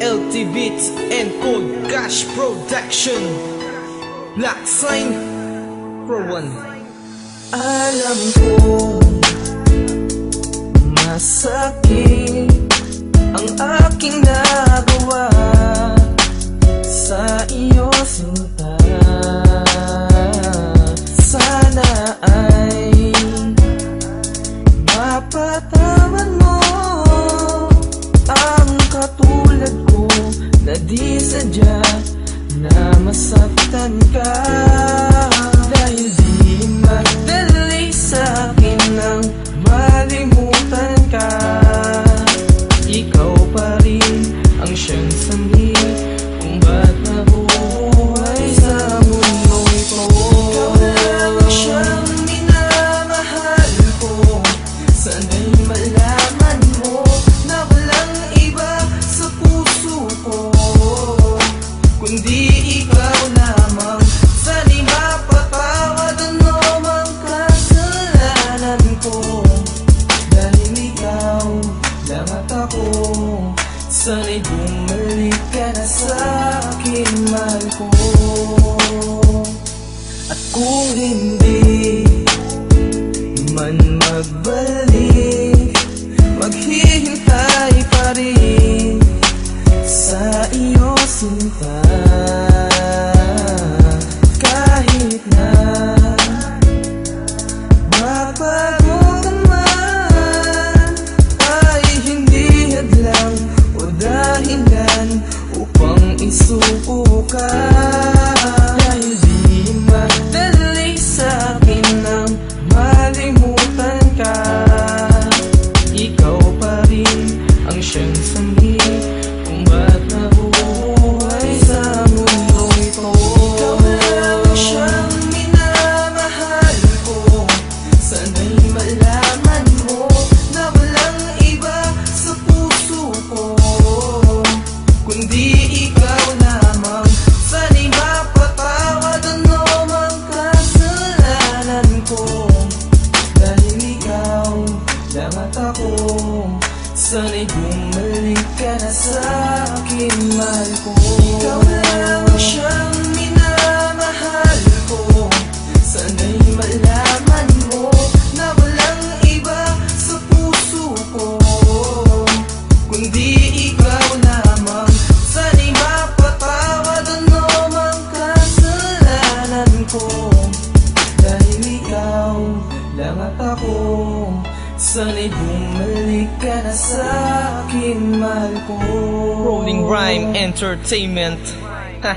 LT Beats and Cold Cash Production. Black Sign Pro One. Alam ko masakit ang aking nagawa sa iyo, sinta. Sana ay mapatawad mo ang katulad ko na di sadya na masaktan ka. Dahil di madali sa'kin ang malimutan ka. Ikaw pa rin ang siyang sanhi kung ba't nabubuhay sa mundo ito. Ikaw lang ang siyang minamahal ko. Sana'y malaman mo na walang iba sa puso ko kundi ikaw lamang. Sana'y mapatawad ano mang kasalanan ko. Dahil ikaw lang at ako, sana'y bumalik ka na sa'kin, mahal ko. At kung hindi man magbalik, maghihintay pa rin sa iyo, sinta. Kahit na magbago ka man, ay hindi hadlang o dahilan upang isuko ka. Dahil di madali sa'kin ang malimutan ka. Ikaw pa rin ang siyang sanhi kung ba't nabubuhay sa mundo ito. Ikaw lang ang siyang minamahal ko. Sana'y malaman mo na walang iba sa puso ko kundi ikaw lamang. Sana'y mapatawad ano mang kasalanan ko. Dahil ikaw lang at ako, sana'y bumalik ka na sa'kin, mahal ko. Ikaw lang ang siyang minamahal ko. Sana'y malaman mo na walang iba sa puso ko kundi ikaw lamang. Sana'y mapatawad ano mang kasalanan ko. Dahil ikaw lang at ako, sana'y bumalik ka na sa'kin, mahal ko. Rolling Rhyme Entertainment. Ha.